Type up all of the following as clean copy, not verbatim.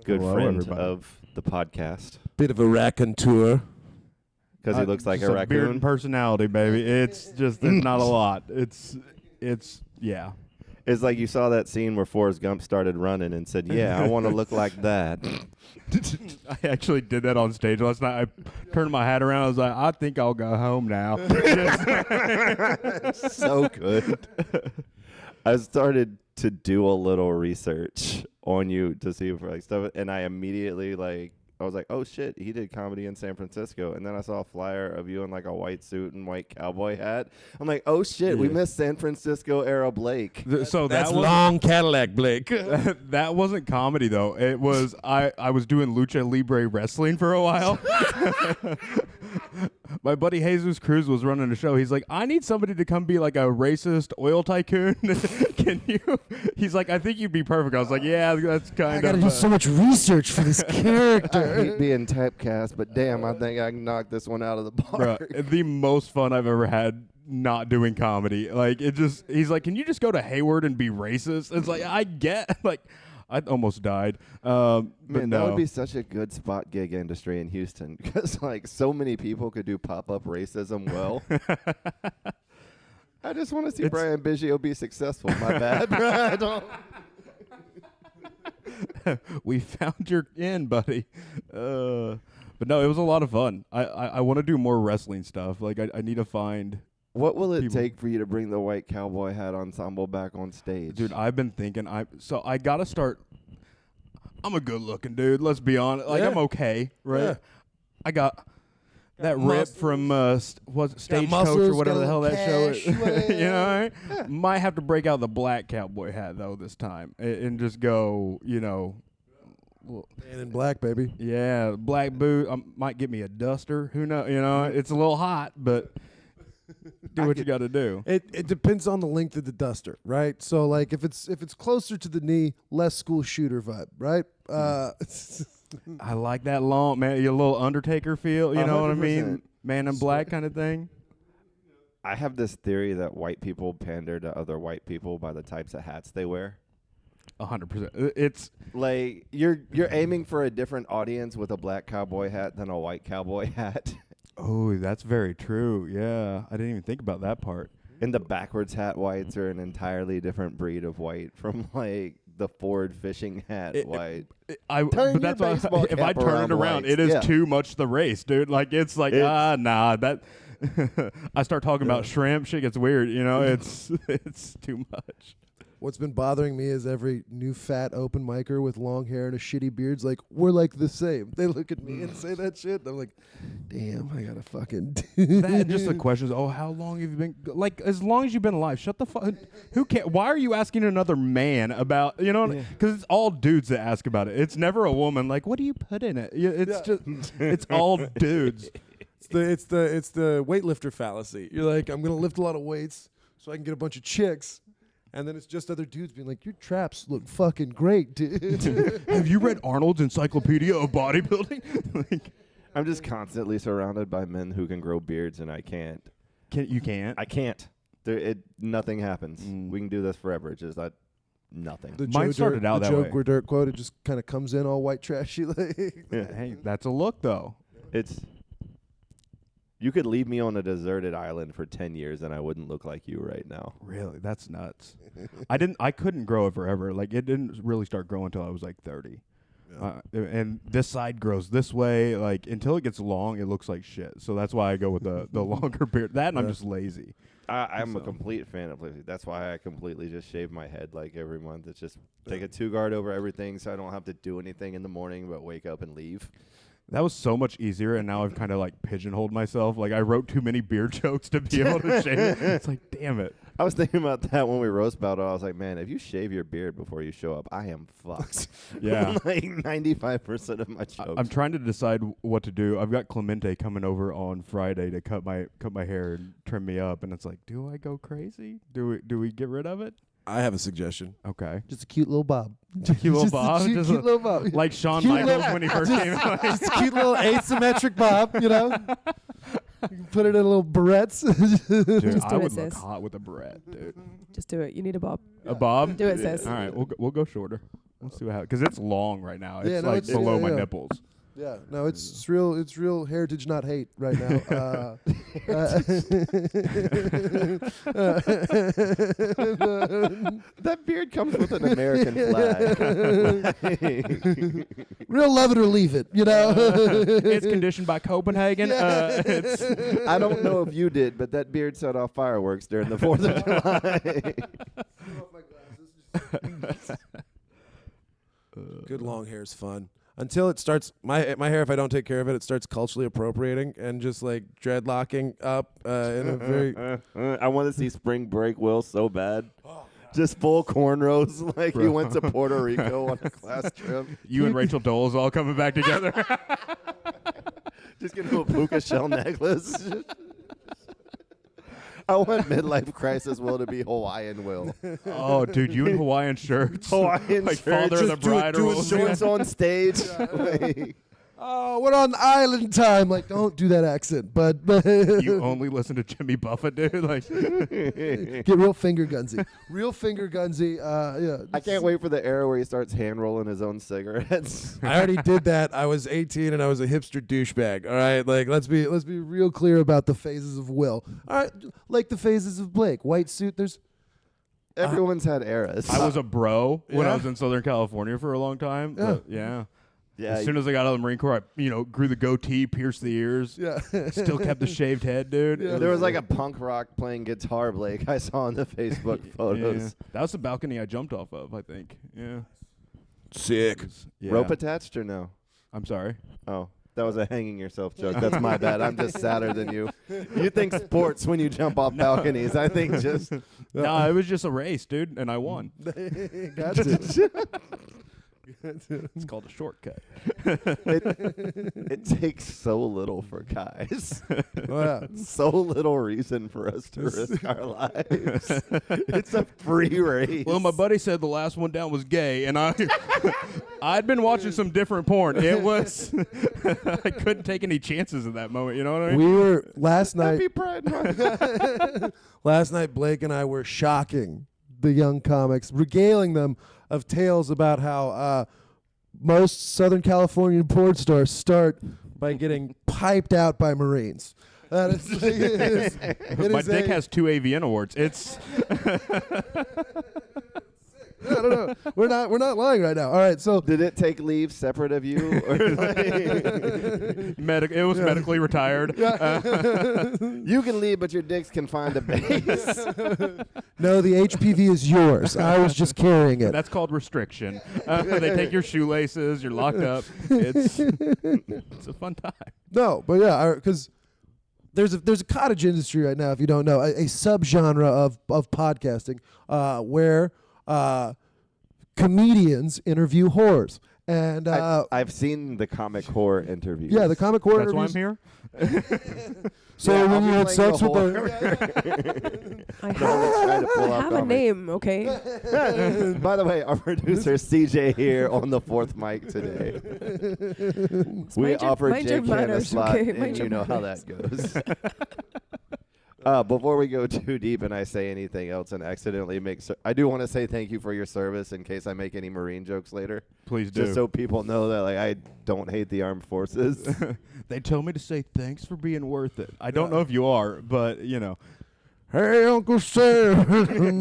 good Hello, friend everybody. of the podcast Bit of a raconteur. because he looks like Just a beard raccoon. and personality, baby. It's just there's not a lot. It's yeah. It's like you saw that scene where Forrest Gump started running and said, "Yeah, I want to look like that." I actually did that on stage last night. I turned my hat around. I was like, I think I'll go home now. So good. I started to do a little research on you to see if like stuff, and I immediately I was like, oh shit, he did comedy in San Francisco, and then I saw a flyer of you in like a white suit and white cowboy hat. I'm like, oh shit, we Yeah. missed San Francisco era Blake. So That's that was long Cadillac, Blake. that wasn't comedy though. It was I was doing lucha libre wrestling for a while. My buddy Jesus Cruz was running a show. He's like, I need somebody to come be like a racist oil tycoon. Can you? He's like, I think you'd be perfect. I was like, yeah, that's kind I of. gotta do so much research for this I character. hate being typecast, but damn, I think I can knock this one out of the park. Bruh, the most fun I've ever had not doing comedy. Like he's like, can you just go to Hayward and be racist? It's like I almost died. But Man, no. that would be such a good spot gig industry in Houston because like so many people could do pop-up racism well. I just want to see It's- Brian Biggio be successful. My bad. I don't. We found your in, buddy. But no, it was a lot of fun. I want to do more wrestling stuff. Like I need to find. What will it People- take for you to bring the white cowboy hat ensemble back on stage? Dude, I've been thinking. I gotta start. I'm a good looking dude. Let's be honest. Like Yeah. I'm okay, right? Yeah. I got that rip muscles. from was it Stagecoach muscles, or whatever got a the hell that show cash, is. You know, right? Yeah. Might have to break out the black cowboy hat though this time and just go. Man in black, baby. Yeah, black boot. Might get me a duster. Who knows? You know, it's a little hot, but do what you got to do. It depends on the length of the duster, right? So like if it's closer to the knee, less school shooter vibe, right? I like that long man. You a little Undertaker feel. You know what I mean? 100%. Man in black kind of thing. I have this theory that white people pander to other white people by the types of hats they wear. 100%. It's Like you're aiming for a different audience with a black cowboy hat than a white cowboy hat. oh, that's very true. Yeah, I didn't even think about that part. And the backwards hat whites are an entirely different breed of white from like the Ford fishing hat white. But your that's why baseball if I cap turn around it around, whites. it is Yeah. too much the race, dude. Like it's like nah that. I start talking about shrimp, shit gets weird. You know, it's too much. What's been bothering me is every new fat open micer with long hair and a shitty beard's like, we're like the same. They look at me and say that shit. And I'm like, damn, I gotta fucking. That just the question is, how long have you been? Like, as long as you've been alive, shut the fuck. Who can't? Why are you asking another man about? You know, because it's all dudes that ask about it. It's never a woman. Like, what do you put in it? It's just, it's all dudes. It's the weightlifter fallacy. You're like, I'm gonna lift a lot of weights so I can get a bunch of chicks. And then it's just other dudes being like, your traps look fucking great, dude. Have you read Arnold's Encyclopedia of Bodybuilding? Like, I'm just constantly surrounded by men who can grow beards, and I can't. you can't. I can't. Nothing happens. We can do this forever. It's just not nothing. The Mine started out that way. Joe Dirt quote, it just kind of comes in all white trashy. Like, Hey, that's a look though. You could leave me on a deserted island for 10 years, and I wouldn't look like you right now. Really, that's nuts. I couldn't grow it forever. Like it didn't really start growing until I was like 30. And this side grows this way. Like until it gets long, it looks like shit. So that's why I go with the longer beard. That and I'm just lazy. I'm a So. complete fan of lazy. That's why I completely just shave my head like every month. It's just take a 2-guard over everything, so I don't have to do anything in the morning but wake up and leave. That was so much easier, and now I've kind of like pigeonholed myself. Like I wrote too many beard jokes to be able to shave it. It's like, damn it. I was thinking about that when we roast battle. I was like, man, if you shave your beard before you show up, I am fucked. Yeah. Like 95% of my jokes. I'm trying to decide what to do. I've got Clemente coming over on Friday to cut my hair and trim me up, and it's like, do I go crazy? Do we get rid of it? I have a suggestion. Okay. just a cute little bob. Cute little Just a bob? cute Just a- little bob. Like Shawn Cute Michaels little- when he first came out. Just a cute little asymmetric bob, you know? You can put it in little barrettes. Dude, Just I do it, would look sis. hot with a barrette, dude. Just do it. You need a bob. A bob? Do it, sis. All right, we'll go shorter. We'll see how, because it's long right now. It's Yeah, no, like it's- below yeah, my yeah. nipples. Yeah, no, it's real. It's real heritage, not hate, right now. That beard comes with an American flag. Real love it or leave it, you know. It's conditioned by Copenhagen. It's I don't know if you did, but that beard set off fireworks during the 4th of July. Good long hair is fun. Until it starts, my hair, if I don't take care of it, it starts culturally appropriating and just like dreadlocking up in a very. I want to see Spring Break Will so bad. Just full cornrows like he went to Puerto Rico on a class trip. you and Rachel Dole's all coming back together. Just get into a puka shell necklace. I want midlife crisis Will to be Hawaiian Will. Oh, dude, you in Hawaiian shirts. Hawaiian like shirts. father of the bride or Doing what? shorts on stage. Like, Oh, we're on island time. Like, don't do that accent, but You only listen to Jimmy Buffett, dude. Like, get real finger gunsy. Real finger gunsy. Yeah. I can't wait for the era where he starts hand rolling his own cigarettes. I already did that. I was 18 and I was a hipster douchebag. All right, like Let's be real clear about the phases of Will. All right, like the phases of Blake. White suit. There's Everyone's had eras. I was a bro when I Yeah? was in Southern California for a long time. Yeah. but yeah. yeah, As soon as I got out of the Marine Corps, I grew the goatee, pierced the ears, yeah. still kept the shaved head, dude. Yeah. there was like a punk rock playing guitar, Blake. I saw on the Facebook photos. Yeah. That was the balcony I jumped off of, I think. Yeah. sick. Yeah. Rope attached or no? I'm sorry. Oh, that was a hanging yourself joke. That's my bad. I'm just sadder than you. You think sports when you jump off balconies. I think just No, it was just a race, dude, and I won. Gotcha. It's called a shortcut. it takes so little for guys. Oh, yeah. So little reason for us to risk our lives. It's a free race. Well, my buddy said the last one down was gay, and I'd been watching some different porn. It was I couldn't take any chances in that moment. You know what I mean? We were last night. Happy Pride Month. Last night, Blake and I were shocking the young comics, regaling them of tales about how most Southern Californian porn stars start by getting piped out by Marines. That is, it My is dick has 2 AVN awards. It's I don't know. We're not lying right now. All right, so Did it take leave separate of you? Or like, it was medically retired. you can leave, but your dicks can find a base. no, the HPV is yours. I was just carrying it. That's called restriction. They take your shoelaces. You're locked up. It's a fun time. No, but yeah, because there's a cottage industry right now. If you don't know, a subgenre of podcasting where comedians interview whores, and I've seen the comic horror interviews. yeah, the comic horror. That's why I'm interviews. here. So Yeah, I'll when be you had playing sex the with whore. I Trying to pull off have a comedy. name, okay? By the way, our producer CJ here on the 4th mic today. We Mind your- offered mind your Jake Can a manners, slot, okay? and Mind you your know how that goes. Before we go too deep and I say anything else and accidentally I do want to say thank you for your service in case I make any Marine jokes later. Please do. Just so people know that like I don't hate the armed forces. They tell me to say thanks for being worth it. I don't know if you are, but Hey, Uncle Sam,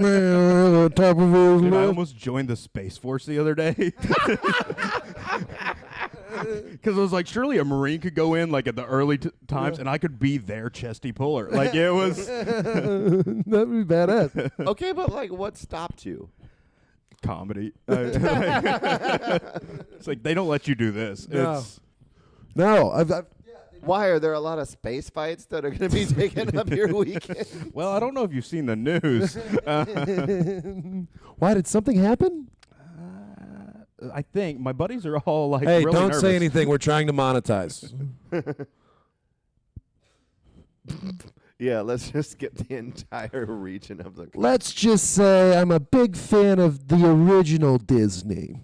man, on top of his dude, I list. almost joined the Space Force the other day. Because I was like, surely a Marine could go in like at the early times, and I could be their chesty puller. Like it was That'd be badass. Okay, but like what stopped you? comedy. It's like they don't let you do this. No. It's No, Why are there a lot of space fights that are going to be taking up your weekend? well, I don't know if you've seen the news. why did something happen? I think my buddies are all like, Hey, really don't nervous. say anything. We're trying to monetize. Yeah, let's just get the entire region of the. Let's just say I'm a big fan of the original Disney.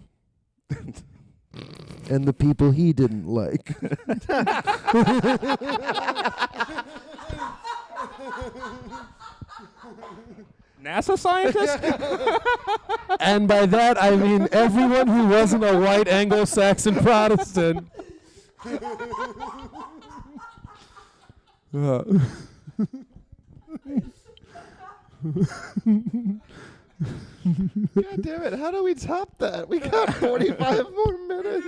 And the people he didn't like. NASA scientist? And by that, I mean everyone who wasn't a white Anglo-Saxon Protestant. God damn it! How do we top that? We got 45 more minutes.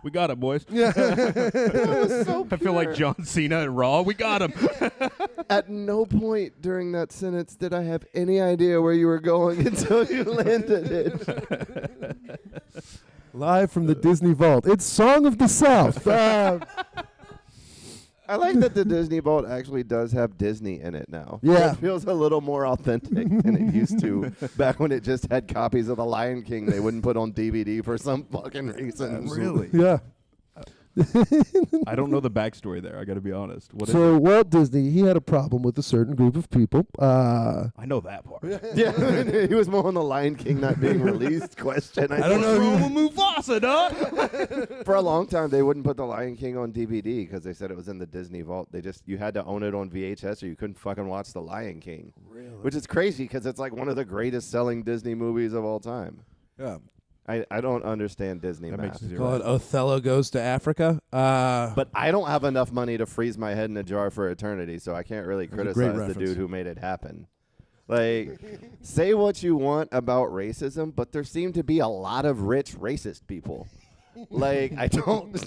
We got it, boys. That was so I feel like pure. John Cena at Raw. We got him. At no point during that sentence did I have any idea where you were going until you landed it. Live from the Disney Vault. It's Song of the South. I like that the Disney Vault actually does have Disney in it now. Yeah. It feels a little more authentic than it used to back when it just had copies of The Lion King they wouldn't put on DVD for some fucking reason. Yeah. I don't know the backstory there. I got to be honest. What is So it? Walt Disney, he had a problem with a certain group of people. I know that part. Yeah, he was more on The Lion King not being released question. I don't know What's wrong with Mufasa, dog? For a long time, they wouldn't put The Lion King on DVD because they said it was in the Disney Vault. You had to own it on VHS or you couldn't fucking watch The Lion King. Really? Which is crazy because it's like one of the greatest selling Disney movies of all time. Yeah. I don't understand Disney That math. makes Call it Othello Goes to Africa. But I don't have enough money to freeze my head in a jar for eternity, so I can't really a great criticize the reference. dude who made it happen. Like, say what you want about racism, but there seem to be a lot of rich racist people. Like, I don't.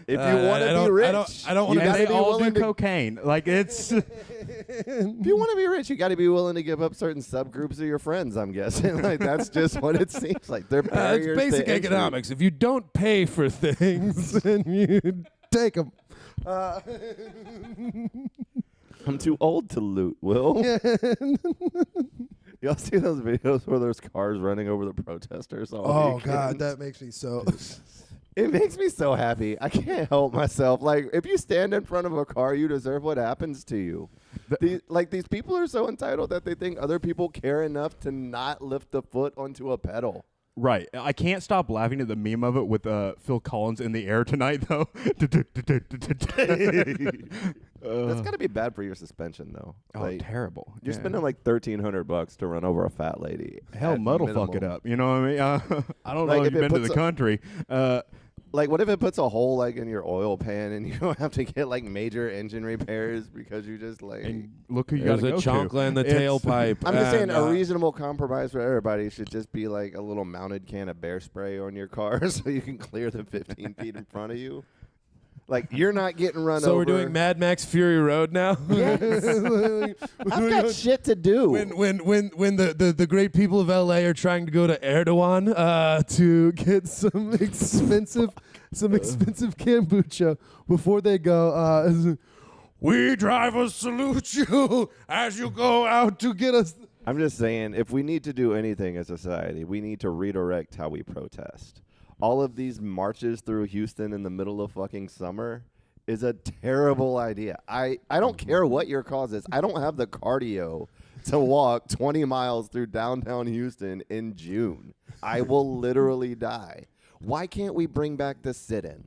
If you want to be rich, I don't you wanna And gotta they be all do willing to. cocaine. Like, it's... If you want to be rich, you got to be willing to give up certain subgroups of your friends. I'm guessing. Like that's just what it seems like. They're It's barriers basic to entry. economics. If you don't pay for things, then you take them. I'm too old to loot, Will. Y'all see those videos where there's cars running over the protesters? All Oh, weekend? God, that makes me so... It makes me so happy. I can't help myself. Like, if you stand in front of a car, you deserve what happens to you. These people are so entitled that they think other people care enough to not lift a foot onto a pedal. Right. I can't stop laughing at the meme of it with Phil Collins in the air tonight, though. That's got to be bad for your suspension, though. Oh, Like, terrible. you're Yeah. spending like $1,300 to run over a fat lady. Hell, at mud will fuck it minimum. up. You know what I mean? I don't Like, know if if it you've been to puts the a- country. Like, what if it puts a hole like in your oil pan and you don't have to get like major engine repairs because you just like. And look who you there's got to a go chonkla in the It's- tailpipe. I'm just saying and, a reasonable compromise for everybody should just be like a little mounted can of bear spray on your car so you can clear the 15 feet in front of you. Like, you're not getting run So over. we're doing Mad Max Fury Road now. Yes. I've got shit to do. when the great people of LA are trying to go to Erdogan to get some expensive kombucha before they go. we drivers salute you as you go out to get us. I'm just saying, if we need to do anything as a society, we need to redirect how we protest. All of these marches through Houston in the middle of fucking summer is a terrible idea. I don't care what your cause is. I don't have the cardio to walk 20 miles through downtown Houston in June. I will literally die. Why can't we bring back the sit-in?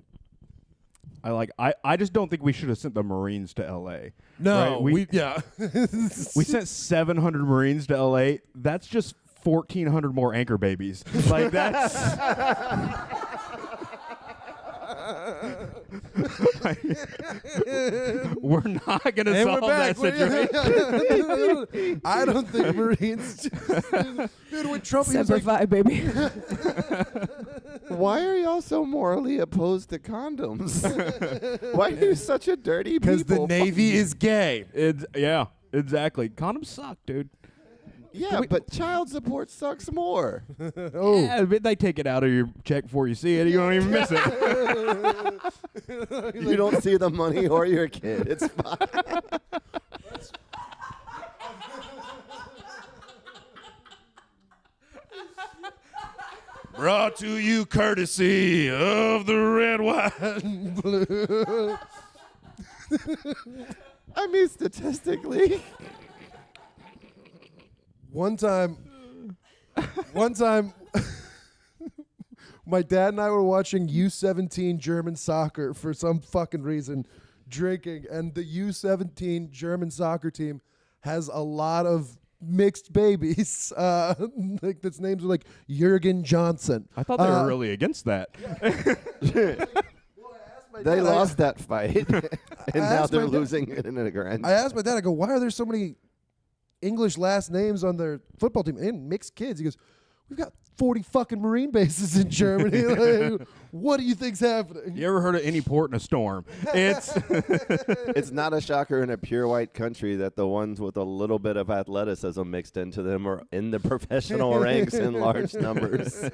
I just don't think we should have sent the Marines to L.A. No, Right? yeah. We sent 700 Marines to L.A. That's just 1,400 more anchor babies. Like, that's... We're not going to And solve we're back. that situation. I don't think Marines. Dude, when Trump he was Semper like, Fi, baby. Why are y'all so morally opposed to condoms? Why are you such a dirty people? Because the Navy is gay. Yeah, exactly. Condoms suck, dude. Yeah, but child support sucks more. Yeah, but they take it out of your check before you see it. You don't even miss it. You don't see the money or your kid. It's fine. Brought to you courtesy of the red, white, and blue. I mean, statistically. one time, my dad and I were watching U17 German soccer for some fucking reason, drinking, and the U17 German soccer team has a lot of mixed babies. Like that's names are like Jurgen Johnson. I thought they were really against that. They lost that fight, and now asked they're my dad- losing it in a grand. I asked my dad, I go, why are there so many English last names on their football team and mixed kids? He goes, we've got 40 fucking Marine bases in Germany. Like, what do you think's happening? You ever heard of any port in a storm? It's It's not a shocker in a pure white country that the ones with a little bit of athleticism mixed into them are in the professional ranks in large numbers.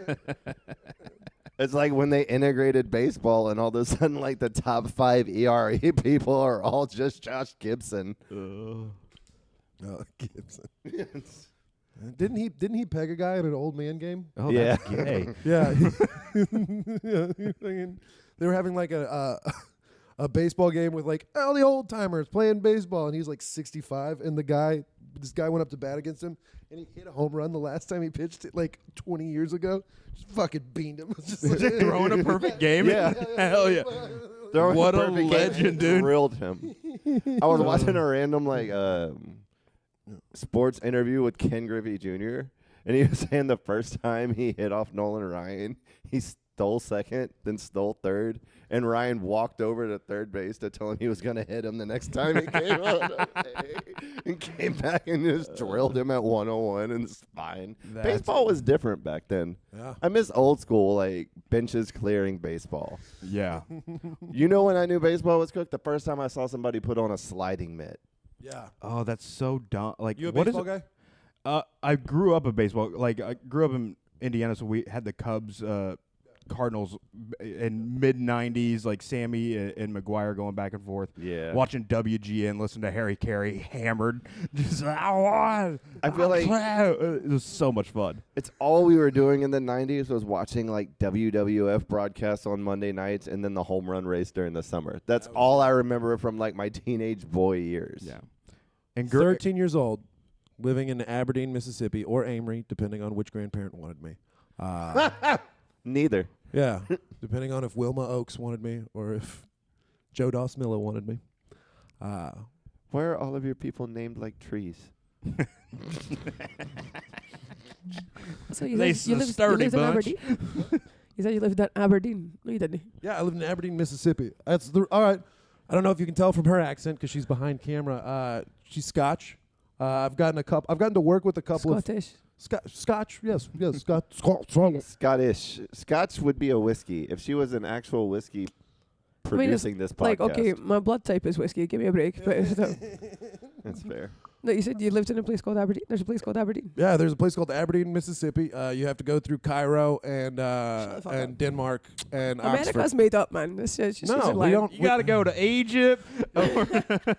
It's like when they integrated baseball and all of a sudden like the top 5 ERA people are all just Josh Gibson. Oh, Gibson. Didn't he peg a guy in an old man game? oh, Yeah. that's gay. Yeah. They were having like a baseball game with like all the old timers playing baseball, and he's like 65, and this guy went up to bat against him, and he hit a home run the last time he pitched it like 20 years ago. Just fucking beamed him. Just like, Throwing a perfect game. Yeah. Hell yeah. Throwing What a perfect game legend, dude. Thrilled him. I was watching a random like sports interview with Ken Griffey Jr. and he was saying the first time he hit off Nolan Ryan, he stole second, then stole third, and Ryan walked over to third base to tell him he was going to hit him the next time he came out, and came back and just drilled him at 101 in the spine. Baseball was different back then. Yeah. I miss old school like benches clearing baseball. Yeah. You know when I knew baseball was cooked? The first time I saw somebody put on a sliding mitt. Yeah. Oh, that's so dumb. Like, You a what is baseball it? guy? I grew up a baseball. Like, I grew up in Indiana, so we had the Cubs, Cardinals in mid '90s, like Sammy and McGuire going back and forth. Yeah. Watching WGN, listen to Harry Carey hammered. Just I feel like it was so much fun. it's all we were doing in the 90s was watching like WWF broadcasts on Monday nights and then the home run race during the summer. That's all I remember from like my teenage boy years. Yeah. And 13 years old, living in Aberdeen, Mississippi, or Amory, depending on which grandparent wanted me. Neither. Yeah, depending on if Wilma Oakes wanted me or if Joe Dosmilla wanted me. Why are all of your people named like trees? So you They said you lived sturdy in bunch. Aberdeen? You said you lived in Aberdeen. No, you didn't. Yeah, I lived in Aberdeen, Mississippi. That's all right. I don't know if you can tell from her accent because she's behind camera. She's Scotch. I've gotten to work with a couple Scottish. of Scotch. Yes, Scotch. Scottish. Scotch would be a whiskey. If she was an actual whiskey I mean, it's producing this podcast. Like, okay, my blood type is whiskey. Give me a break. But That's fair. no, you said you lived in a place called Aberdeen. There's a place called Aberdeen. Yeah, there's a place called Aberdeen, Mississippi. You have to go through Cairo and the fuck up. Denmark and America's Oxford. made up, man. It's just, No, it's a we lie. don't- You got to go to Egypt.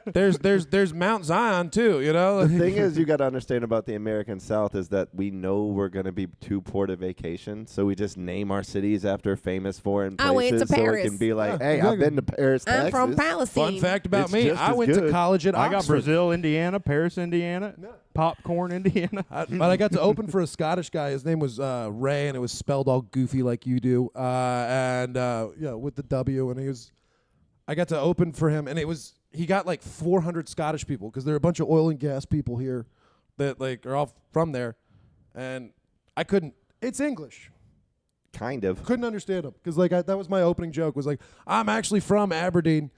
There's Mount Zion too. You know. The thing is, you got to understand about the American South is that we know we're going to be too poor to vacation, so we just name our cities after famous foreign places. I went to so it Paris. can be like, Yeah, hey, I've exactly. been to Paris, I'm Texas. from Palestine. Fun fact about It's me: just I as went to good. college at I Oxford. got Brazil, Indiana, Paris, Indiana, Popcorn, Indiana. But I got to open for a Scottish guy. His name was Ray, and it was spelled all goofy like you do, with the W. And I got to open for him, and he got like 400 Scottish people because there are a bunch of oil and gas people here that like are all from there, and I couldn't. It's English. Kind of. Couldn't understand him because like that was my opening joke. Was like I'm actually from Aberdeen,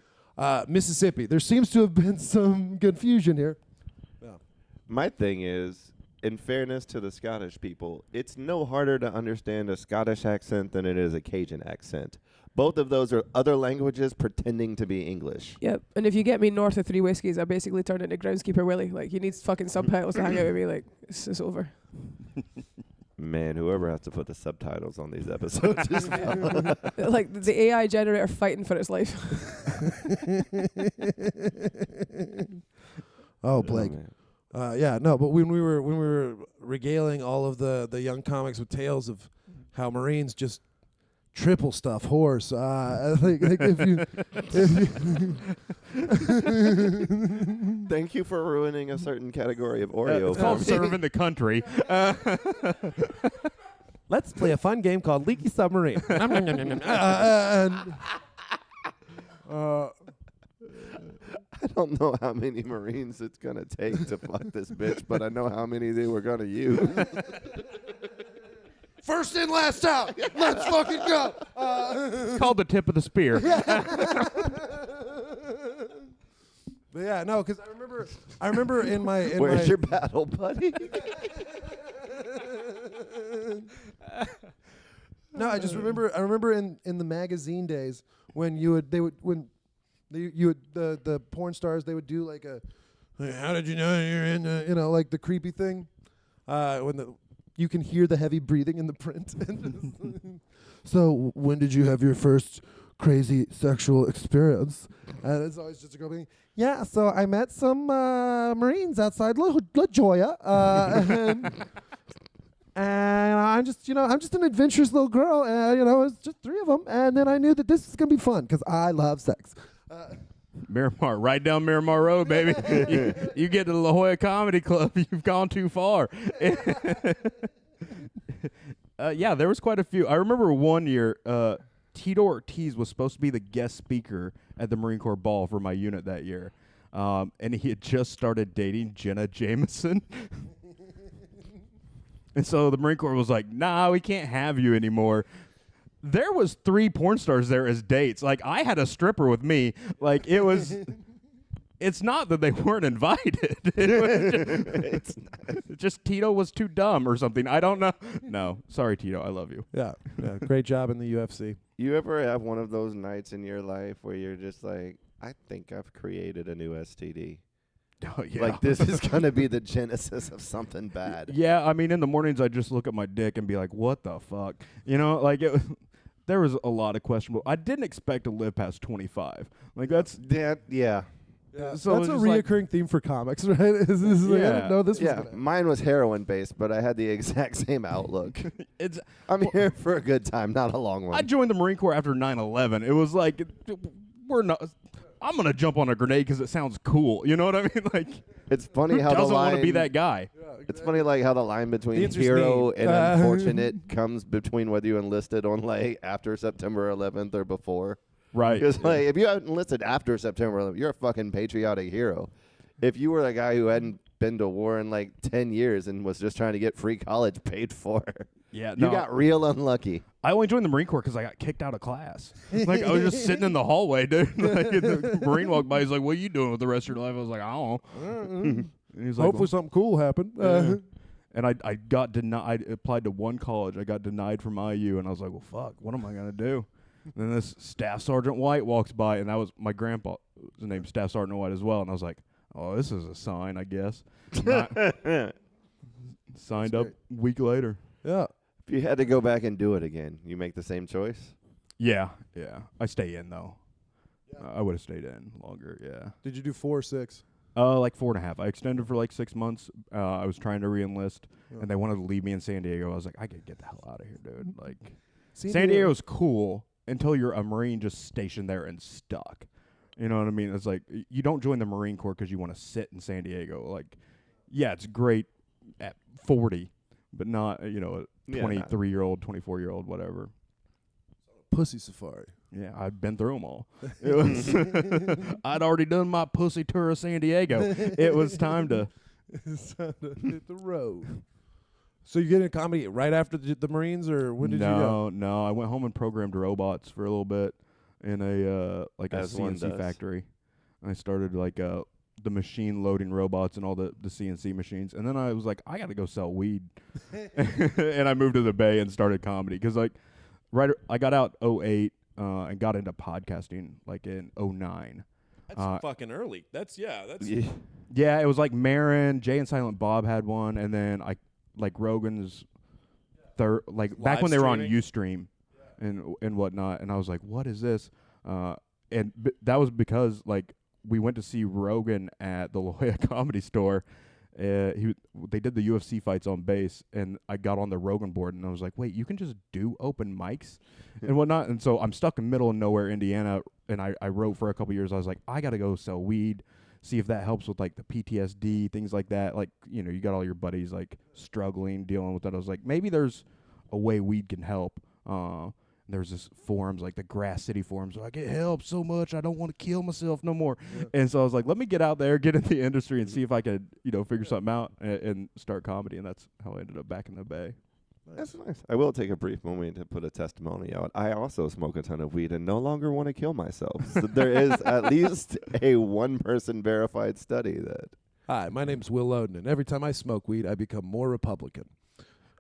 Mississippi. There seems to have been some confusion here. My thing is, in fairness to the Scottish people, it's no harder to understand a Scottish accent than it is a Cajun accent. Both of those are other languages pretending to be English. Yep. And if you get me north of 3 whiskeys, I basically turn into Groundskeeper Willie. Like, he needs fucking subtitles to hang out with me. Like, it's over. Man, whoever has to put the subtitles on these episodes is Like, the AI generator fighting for its life. Oh, Blake. man. But when we were regaling all of the young comics with tales of how Marines just triple stuff horse, like if you Thank you for ruining a certain category of Oreo. It's called for me. serving the country. let's play a fun game called Leaky Submarine. And don't know how many Marines it's gonna take to fuck this bitch, but I know how many they were gonna use. First in, last out. Let's fucking go. It's called the tip of the spear. But yeah, no, because I remember in my Where's your battle buddy? No, I remember in the magazine days when the porn stars, they would do like a, "Hey, how did you know you're in the," like the creepy thing, when you can hear the heavy breathing in the print. So when did you have your first crazy sexual experience? And it's always just a girl being, yeah, so I met some Marines outside La Jolla, and I'm just an adventurous little girl, and it's just 3 of them, and then I knew that this is gonna be fun because I love sex. Miramar, right down Miramar Road, baby. you get to the La Jolla Comedy Club, you've gone too far. Yeah, there was quite a few. I remember one year, Tito Ortiz was supposed to be the guest speaker at the Marine Corps Ball for my unit that year, and he had just started dating Jenna Jameson. And so the Marine Corps was like, nah, we can't have you anymore. There was 3 porn stars there as dates. Like, I had a stripper with me. Like, it was... It's not that they weren't invited. It's just Tito was too dumb or something. I don't know. No. Sorry, Tito. I love you. Yeah, great job in the UFC. You ever have one of those nights in your life where you're just like, I think I've created a new STD? Oh, yeah. Like, this is going to be the genesis of something bad. Yeah, I mean, in the mornings, I just look at my dick and be like, what the fuck? Like, there was a lot of questionable. I didn't expect to live past 25. Like, that's... Yeah. Yeah, So that's a it's like- reoccurring theme for comics, right? Is like, I didn't know this was Yeah, gonna happen. mine was heroin based, but I had the exact same outlook. It's... I'm here for a good time, not a long one. I joined the Marine Corps after 9/11. It was like, we're not... I'm going to jump on a grenade because it sounds cool. You know what I mean? Like, It's funny who how the doesn't line... want to be that guy? It's funny like how the line between The answer's hero me. and unfortunate comes between whether you enlisted on like after September 11th or before. Right. Because like if you enlisted after September 11th, you're a fucking patriotic hero. If you were a guy who hadn't been to war in like 10 years and was just trying to get free college paid for, Yeah, you got real unlucky. I only joined the Marine Corps because I got kicked out of class. Like, I was just sitting in the hallway, dude. Like, the Marine walked by. He's like, what are you doing with the rest of your life? I was like, I don't know. And he's like, Hopefully something cool happened. yeah. And I got denied. I applied to one college. I got denied from IU, and I was like, well, fuck, what am I going to do? And then this Staff Sergeant White walks by, and that was my grandpa. His name's Staff Sergeant White as well. And I was like, oh, this is a sign, I guess. Signed up a week later. Yeah. If you had to go back and do it again, you make the same choice? Yeah. I stay in, though. I would have stayed in longer, yeah. Did you do 4 or 6? Like 4.5. I extended for like 6 months. I was trying to re-enlist, Yeah. and they wanted to leave me in San Diego. I was like, I could get the hell out of here, dude. Like, San San Diego's cool until you're a Marine just stationed there and stuck. You know what I mean? It's like, you don't join the Marine Corps because you want to sit in San Diego. Like, yeah, it's great at 40, but not, a 23-year-old, 24-year-old, whatever. Pussy safari. Yeah, I'd been through them all. It was I'd already done my pussy tour of San Diego. It was time to... It's time to hit the road. So you get into comedy right after the Marines, or when did you go? No. I went home and programmed robots for a little bit in a As one CNC does. factory. I started like the machine loading robots and all the CNC machines, and then I was like, I got to go sell weed, and I moved to the Bay and started comedy because I got out 08 and got into podcasting like in 09. That's fucking early. That's Yeah. Yeah, it was like Marin, Jay and Silent Bob had one, and then I like Rogan's back Live when they were on streaming? Ustream and whatnot, and I was like, what is this? And that was because like we went to see Rogan at the La Jolla Comedy Store. They did the UFC fights on base, and I got on the Rogan board, and I was like, wait, you can just do open mics and whatnot. And so I'm stuck in middle of nowhere, Indiana, and I wrote for a couple years. I was like, I got to go sell weed, see if that helps with like the PTSD, things like that. Like, you got all your buddies like struggling, dealing with that. I was like, maybe there's a way weed can help. And there's this forums like the Grass City forums. Like, it helps so much. I don't want to kill myself no more. And so I was like, let me get out there, get in the industry, and see if I could, figure something out and start comedy. And that's how I ended up back in the Bay. That's nice. I will take a brief moment to put a testimony out. I also smoke a ton of weed and no longer want to kill myself. So there is at least a one-person verified study that. Hi, my name's Will Loden, and every time I smoke weed, I become more Republican.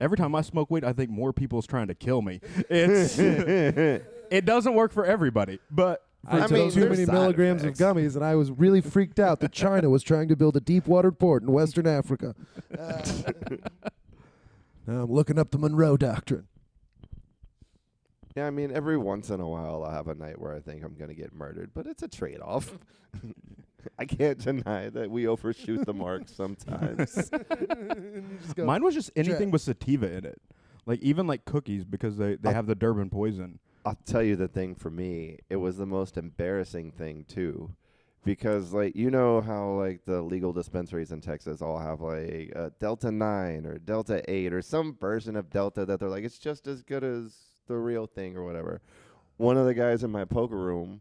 Every time I smoke weed, I think more people's trying to kill me. It's it doesn't work for everybody, but I I took mean, too there's many side milligrams effects. of gummies, and I was really freaked out that China was trying to build a deep-water port in Western Africa. Now I'm looking up the Monroe Doctrine. Yeah, I mean, every once in a while I'll have a night where I think I'm going to get murdered, but it's a trade-off. I can't deny that we overshoot the mark sometimes. Just go, mine was just anything Jack. with sativa in it. Like even like cookies because they have the Durban poison. I'll tell you the thing for me, it was the most embarrassing thing too. Because like how like the legal dispensaries in Texas all have like Delta 9 or Delta 8 or some version of Delta that they're like it's just as good as the real thing or whatever. One of the guys in my poker room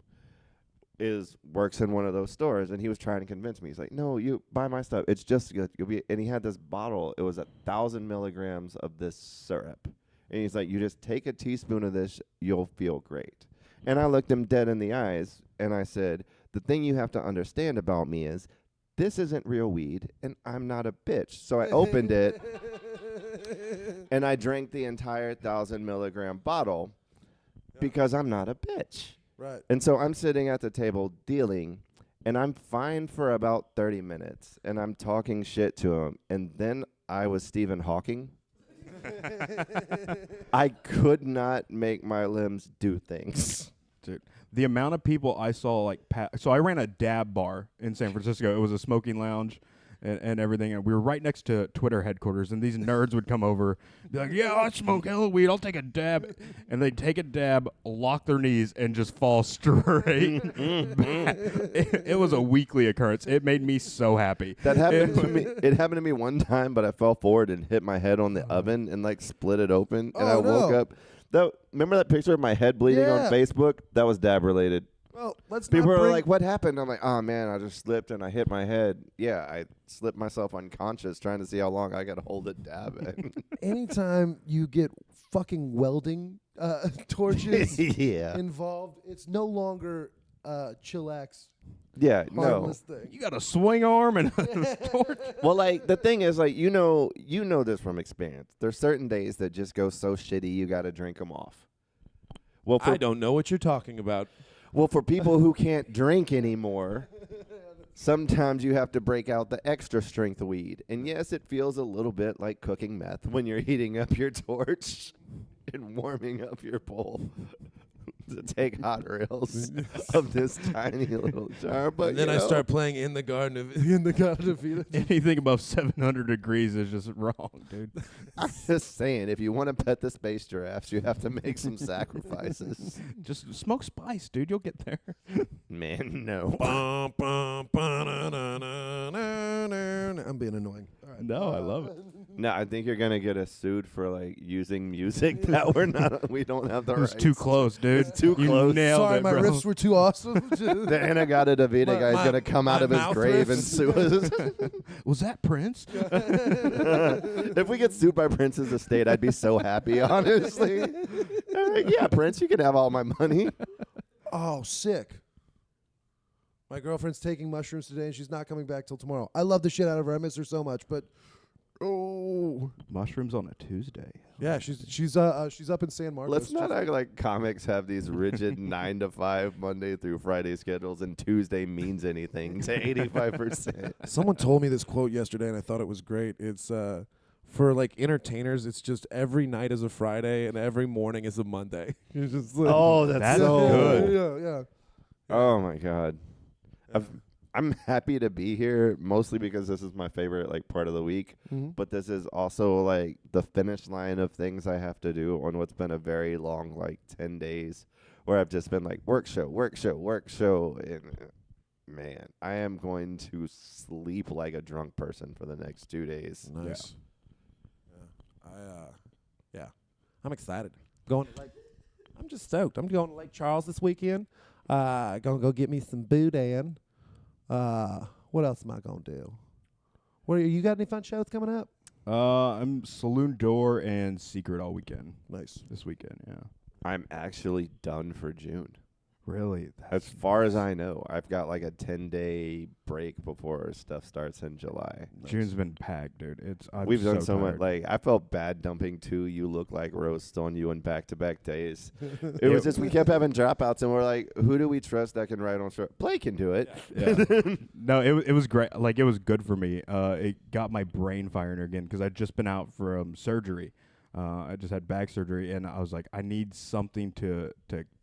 works in one of those stores, and he was trying to convince me. He's like, "No, you buy my stuff. It's just good." And he had this bottle. It was 1,000 milligrams of this syrup, and he's like, "You just take a teaspoon of this, you'll feel great." And I looked him dead in the eyes, and I said, "The thing you have to understand about me is this isn't real weed, and I'm not a bitch." So I opened it, and I drank the entire 1,000 milligram bottle because I'm not a bitch. Right. And so I'm sitting at the table dealing, and I'm fine for about 30 minutes, and I'm talking shit to him. And then I was Stephen Hawking. I could not make my limbs do things. Dude, the amount of people I saw like so I ran a dab bar in San Francisco. It was a smoking lounge and everything, and we were right next to Twitter headquarters, and these nerds would come over, be like, "Yeah, I smoke hella weed, I'll take a dab," and they'd take a dab, lock their knees, and just fall straight back. It was a weekly occurrence. It made me so happy. That happened to me. It happened to me one time, but I fell forward and hit my head on the oven and like split it open, and I woke up. Remember that picture of my head bleeding Yeah. on Facebook? That was dab related. Well, let's People not are bring like, "What happened?" I'm like, "Oh man, I just slipped and I hit my head." Yeah, I slipped myself unconscious trying to see how long I could hold a dab in. anytime you get fucking welding torches Yeah, involved, it's no longer chillax yeah, no. harmless thing. You got a swing arm and a torch. Well, like the thing is, like you know this from experience. There's certain days that just go so shitty, you got to drink them off. Well, I don't know what you're talking about. Well, for people who can't drink anymore, sometimes you have to break out the extra strength weed. And yes, it feels a little bit like cooking meth when you're heating up your torch and warming up your bowl to take hot rails of this tiny little jar. But And then I start playing in the Garden of Eden. Anything above 700 degrees is just wrong, dude. I'm just saying, if you want to pet the space giraffes, you have to make some sacrifices. Just smoke spice, dude. You'll get there. Man, no. I'm being annoying. All right. No, I love it. No, I think you're gonna get us sued for like using music that we don't have the It was rights. too close, dude. It's too You close. nailed Sorry, it, my bro. riffs were too awesome. The Anagata Davida guy's my- gonna come out my of his mouth grave and riffs. sue us. Was that Prince? If we get sued by Prince's estate, I'd be so happy, honestly. Yeah, Prince, you can have all my money. Oh, sick. My girlfriend's taking mushrooms today, and she's not coming back till tomorrow. I love the shit out of her. I miss her so much, but Mushrooms on a Tuesday. yeah, she's up in San Marcos. Let's not just- act like comics have these rigid 9 to 5 Monday through Friday schedules and Tuesday means anything to 85%. Someone told me this quote yesterday, and I thought it was great. It's for like entertainers, it's just every night is a Friday and every morning is a Monday. It's just like, Oh, that's That's so good. Yeah. Oh my God. I'm happy to be here mostly because this is my favorite like part of the week, Mhm. but this is also like the finish line of things I have to do on what's been a very long like 10 days where I've just been like work show, and man, I am going to sleep like a drunk person for the next 2 days. Nice. Yeah. I'm excited. I'm just stoked. I'm going to Lake Charles this weekend. Gonna go get me some boudin. What else am I gonna do? You got any fun shows coming up? I'm Saloon Door and Secret all weekend. Nice. This weekend, yeah. I'm actually done for June. Really? As far as I know, I've got like a 10-day break before stuff starts in July. June's been packed, dude. I'm We've done so much. tired. Like, I felt bad dumping 2 You Look Like roasts on you in back-to-back days. It was just we kept having dropouts, and we're like, who do we trust that can write on show? Blake can do it. Yeah. No, it was great. Like, it was good for me. It got my brain firing again because I'd just been out for surgery. I just had back surgery, and I was like, I need something to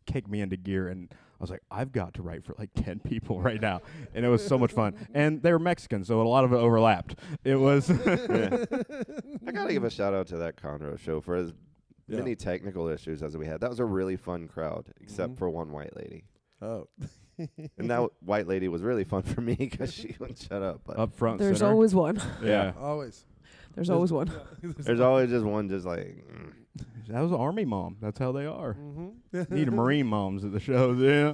kick me into gear. And I was like, I've got to write for like 10 people right now. And it was so much fun. And they were Mexican, so a lot of it overlapped. It was. Yeah. I got to give a shout-out to that Conroe show for as many technical issues as we had. That was a really fun crowd, except for one white lady. Oh. And that white lady was really fun for me because she wouldn't shut up. But Up front. There's center. always one. Yeah. Always. There's always one. there's always just one just like... That was Army mom. That's how they are. Mm-hmm. Need a Marine moms at the shows, yeah.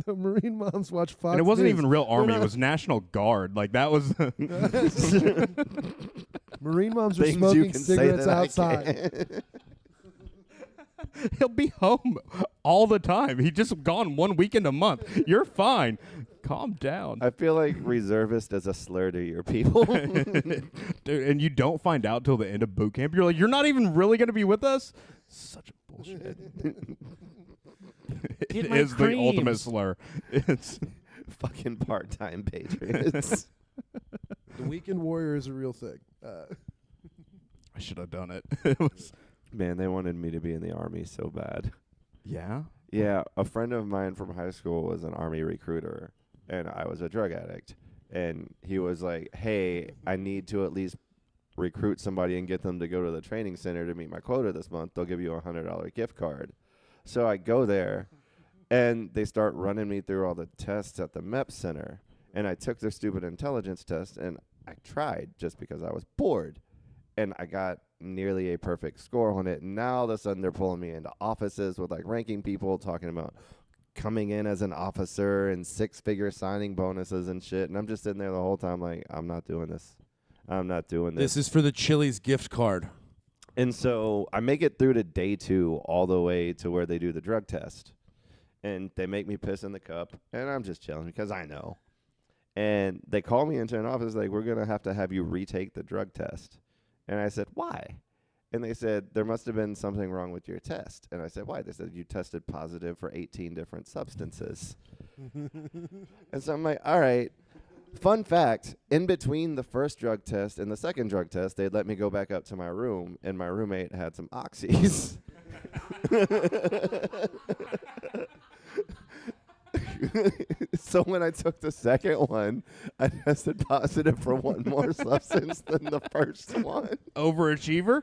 The Marine moms watch Fox And it wasn't News. even real Army. It not- was National Guard. Like, that was... Marine moms are things you smoking can say cigarettes that I outside. can't. He'll be home all the time. He just gone 1 weekend a month. You're fine. Calm down. I feel like reservist is a slur to your people. Dude, and you don't find out till the end of boot camp. You're like, you're not even really going to be with us? Such a bullshit. Get It my is the ultimate creams. slur. It's Fucking part-time patriots. The weekend warrior is a real thing. I should have done it. It was Man, they wanted me to be in the Army so bad. yeah. Yeah, a friend of mine from high school was an Army recruiter, and I was a drug addict. And he was like, hey, I need to at least recruit somebody and get them to go to the training center to meet my quota this month. They'll give you a $100 gift card. So I go there, and they start running me through all the tests at the MEP center. And I took their stupid intelligence test, and I tried just because I was bored. And I got nearly a perfect score on it. And now all of a sudden they're pulling me into offices with like ranking people talking about coming in as an officer and 6-figure signing bonuses and shit. And I'm just sitting there the whole time like, I'm not doing this. I'm not doing this. This is for the Chili's gift card. And so I make it through to day 2 all the way to where they do the drug test. And they make me piss in the cup. And I'm just chilling because I know. And they call me into an office like, we're going to have you retake the drug test. And I said, why? And they said, there must have been something wrong with your test. And I said, why? They said, you tested positive for 18 different substances. And so I'm like, all right. Fun fact, in between the first drug test and the second drug test, they'd let me go back up to my room, and my roommate had some oxys. So when I took the second one, I tested positive for one more substance than the first one. Overachiever?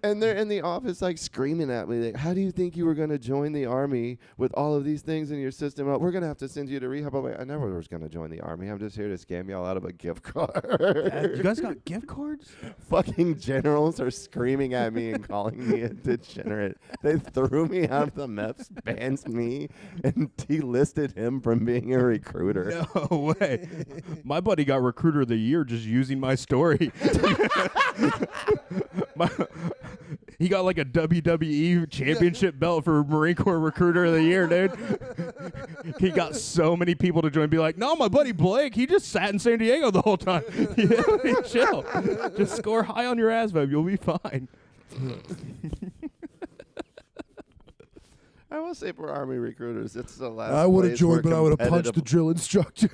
And they're in the office like screaming at me, like, how do you think you were going to join the Army with all of these things in your system? We're going to have to send you to rehab. I'm like, I never was going to join the Army. I'm just here to scam y'all out of a gift card. You guys got gift cards? Fucking generals are screaming at me and calling me a degenerate. They threw me out of the MEPS, banned me, and delisted him from being a recruiter. No way. My buddy got Recruiter of the Year just using my story. He got like a WWE championship belt for Marine Corps Recruiter of the Year, dude. He got so many people to join and be like, no, my buddy Blake, he just sat in San Diego the whole time. Yeah, chill. Just score high on your ASVAB. You'll be fine. I will say for Army recruiters, it's the last. I would have place joined, where but I would have punched the competitive- drill instructor.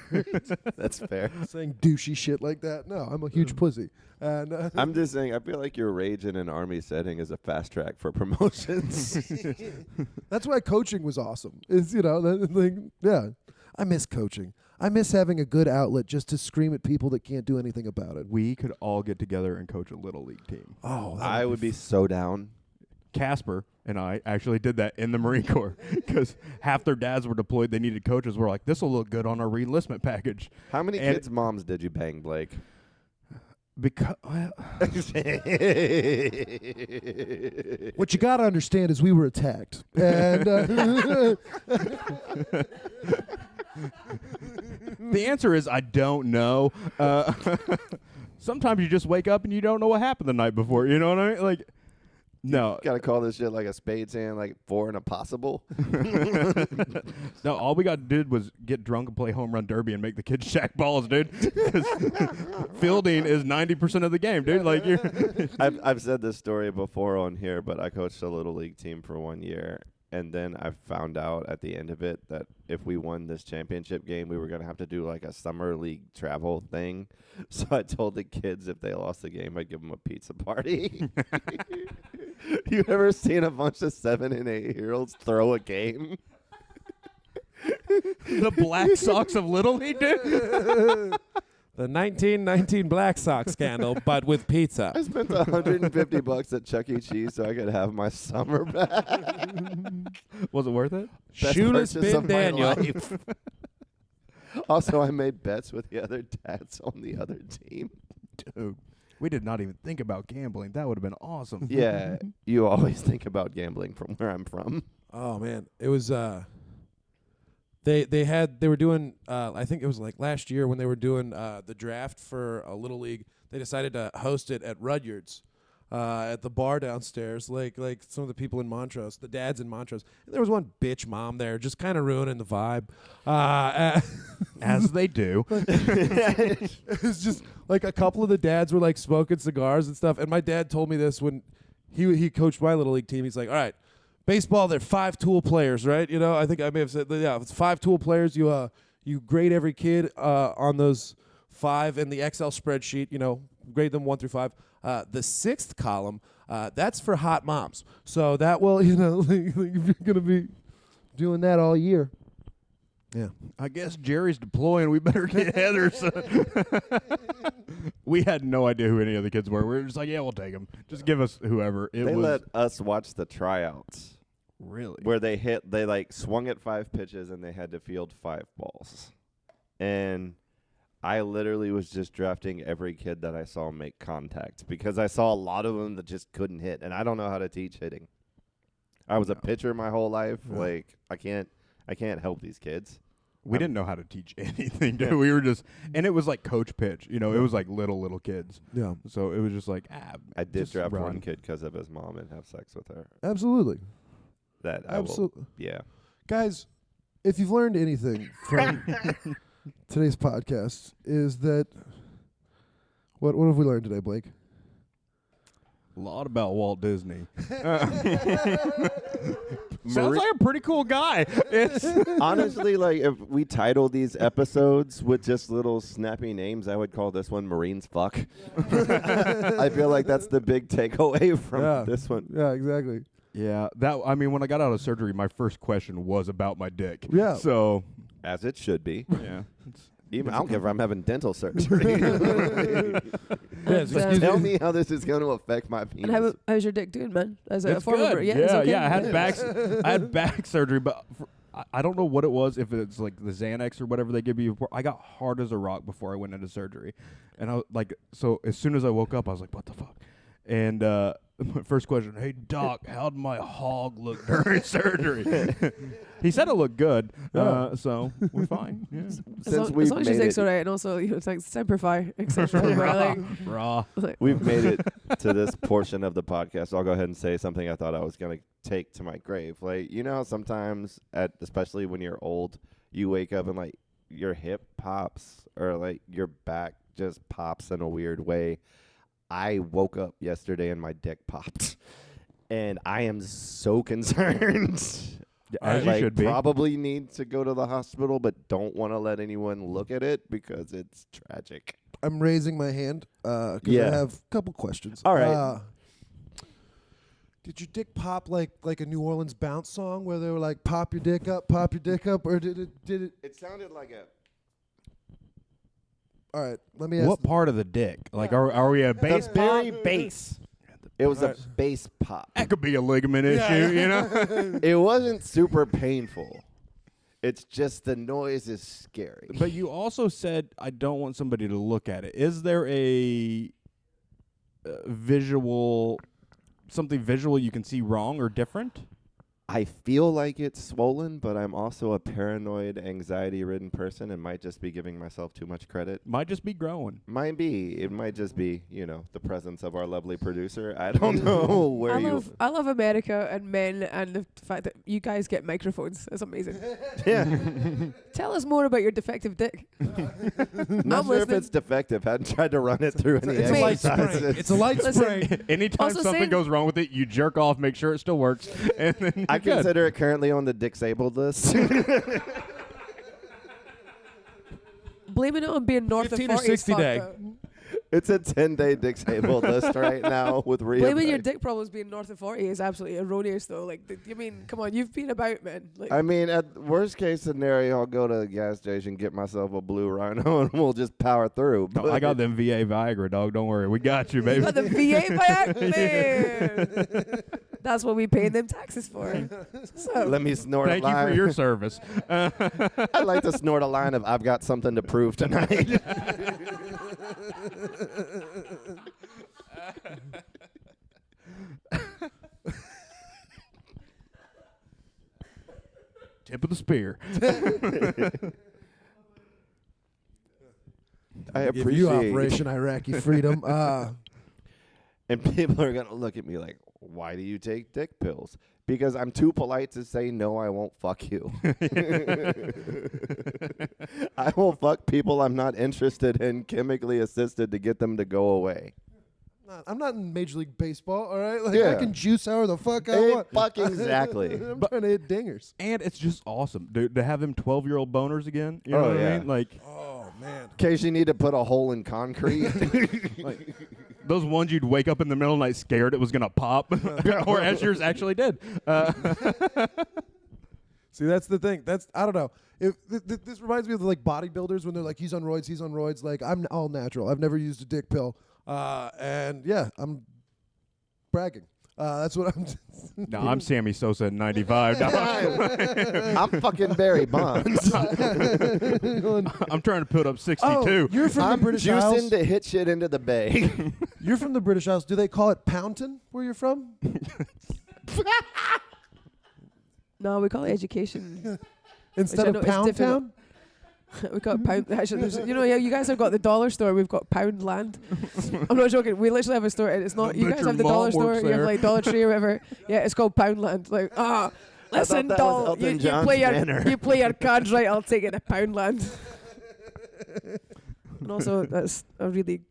That's fair. Saying douchey shit like that. No, I'm a huge pussy. And I'm just saying, I feel like your rage in an Army setting is a fast track for promotions. that's why coaching was awesome. Is that thing? Yeah, I miss coaching. I miss having a good outlet just to scream at people that can't do anything about it. We could all get together and coach a little league team. Oh, I would be so down. Casper and I actually did that in the Marine Corps because half their dads were deployed. They needed coaches. We're like, this will look good on our re-enlistment package. How many And- kids' moms did you bang, Blake? Because What you got to understand is we were attacked. And the answer is I don't know. Sometimes you just wake up and you don't know what happened the night before. You know what I mean? Like, no. Gotta call this shit like a spades hand, like 4 and a possible. No, all we got did was get drunk and play home run derby and make the kids shack balls, dude. 'Cause fielding is 90% of the game, dude. Like, you're I've said this story before on here, but I coached a little league team for 1 year, and then I found out at the end of it that if we won this championship game, we were gonna have to do like a summer league travel thing. So I told the kids if they lost the game, I'd give them a pizza party. You ever seen a bunch of 7 and 8-year-olds throw a game? the Black Sox of Little League, dude. The 1919 Black Sox scandal, but with pizza. I spent $150 at Chuck E. Cheese so I could have my summer back. Was it worth it? Best Shoeless purchase Ben of my Daniel. life. Also, I made bets with the other dads on the other team. Dude, we did not even think about gambling. That would have been awesome. Yeah, you always think about gambling from where I'm from. Oh man, it was they were doing I think it was like last year when they were doing the draft for a little league. They decided to host it at Rudyard's at the bar downstairs, like some of the people in Montrose, the dads in Montrose. And there was one bitch mom there, just kind of ruining the vibe. As they do. It was just like a couple of the dads were like smoking cigars and stuff. And my dad told me this when he coached my little league team. He's like, all right, baseball, they're 5 tool players, right? You know, I think I may have said, yeah, it's 5 tool players. You grade every kid on those 5 in the Excel spreadsheet, you know, grade them 1 through 5. The 6th column, that's for hot moms. So that will, you know, like if you're going to be doing that all year. Yeah. I guess Jerry's deploying. We better get Heather. We had no idea who any of the kids were. We were just like, yeah, we'll take them. Just give us whoever. They let us watch the tryouts Really? where they like swung at 5 pitches and they had to field 5 balls. And I literally was just drafting every kid that I saw make contact because I saw a lot of them that just couldn't hit. And I don't know how to teach hitting. I was a pitcher my whole life. Yeah. Like, I can't help these kids. We didn't know how to teach anything, dude. We were just, and it was like coach pitch. You know, it was like little kids. Yeah. So it was just like, I did just draft run. one kid because of his mom and have sex with her. absolutely. That I will, Absolutely. yeah. Guys, if you've learned anything from today's podcast is that what have we learned today, Blake? A lot about Walt Disney. Sounds Marie- like a pretty cool guy. It's Honestly, like if we titled these episodes with just little snappy names, I would call this one Marines Fuck. I feel like that's the big takeaway from Yeah. this one. Yeah, exactly. yeah. That I mean, when I got out of surgery, my first question was about my dick. Yeah. So As it should be. yeah. Even I don't care if I'm having dental surgery. And, Just tell me how this is going to affect my penis. and how's your dick doing, man? As a It's former, good. yeah, it's okay. I had I had back surgery, but I don't know what it was. If it's like the Xanax or whatever they give you before. I got hard as a rock before I went into surgery, and I was like, so as soon as I woke up, I was like, what the fuck? And my first question, hey doc, how'd my hog look during surgery? He said it looked good, so we're fine. Yeah. As long as your dick's alright, and also it's like Semperfi, etc. like, Raw. like, We've made it to this portion of the podcast. I'll go ahead and say something I thought I was going to take to my grave. Like, you know how sometimes, especially when you're old, you wake up and, like, your hip pops or, like, your back just pops in a weird way. I woke up yesterday and my dick popped. And I am so concerned. As you should be. Probably need to go to the hospital, but don't want to let anyone look at it because it's tragic. I'm raising my hand because I Yeah. have a couple questions. All right. Did your dick pop like a New Orleans bounce song where they were like pop your dick up, or did it? It sounded like a... All right, let me ask. What part of the dick? Like, are we a bass The very pop? bass. It was a bass pop. That could be a ligament issue, you know? It wasn't super painful. It's just the noise is scary. But you also said, I don't want somebody to look at it. Is there a something visual you can see wrong or different? I feel like it's swollen, but I'm also a paranoid, anxiety-ridden person and might just be giving myself too much credit. Might just be growing. Might be. It might just be, the presence of our lovely producer. I don't know where I love America and men and the fact that you guys get microphones. It's amazing. Yeah. Tell us more about your defective dick. Not sure if listening. it's defective. Hadn't tried to run it through any It's a light exercises. spring. It's a light Listen, spring. Anytime Also something saying- goes wrong with it, you jerk off, make sure it still works, and then you're I good. consider it currently on the disabled list. Blaming it on being north 15 of or 40 is 60 fucked day. up. It's a 10-day disabled list right now with Blaming your rehab. dick problems being north of 40 is absolutely erroneous, though. Like, come on, you've been about, man. Like, I mean, at worst case scenario, I'll go to the gas station, get myself a blue Rhino, and we'll just power through. Oh, I got them VA Viagra, dog. Don't worry, we got you, you baby. got the VA back, man. That's what we paying them taxes for. So, Let me snort Thank a you line. for your service. I like to snort a line of "I've got something to prove tonight." Tip of the spear. I Give you appreciate. Operation Iraqi Freedom. And people are gonna look at me like, "Why do you take dick pills?" Because I'm too polite to say no. I won't fuck you. I will fuck people I'm not interested in, chemically assisted to get them to go away. I'm not in Major League Baseball, all right? Like, Yeah. I can juice however the fuck I want. Fucking exactly. I'm trying to hit dingers. And it's just awesome, dude, to have them 12-year-old boners again. You know Oh, what I yeah. mean? Like Oh, man. In case you need to put a hole in concrete. those ones you'd wake up in the middle of the night scared it was gonna pop, or as yours actually did. See, that's the thing. I don't know. This reminds me of like bodybuilders when they're like, he's on roids. Like, I'm all natural. I've never used a dick pill. And yeah, I'm bragging. That's what I'm. No, I'm Sammy Sosa at 95. I'm fucking Barry Bonds. I'm trying to put up 62. Oh, you're from I'm the British juicing Isles. to hit shit into the bay. You're from the British Isles. Do they call it Pownton where you're from? no, we call it education. Instead I know of it's Pound difficult. Town? We got pound. Actually, yeah, you guys have got the dollar store. We've got Pound Land. I'm not joking. We literally have a store, and it's not. The You guys butcher have the mom dollar store. works You have there. like Dollar Tree or whatever. Yeah, it's called Pound Land. Like, listen, that was doll. Elton You John's play Manor. you play your cards right. I'll take it to Pound Land. And also, that's a really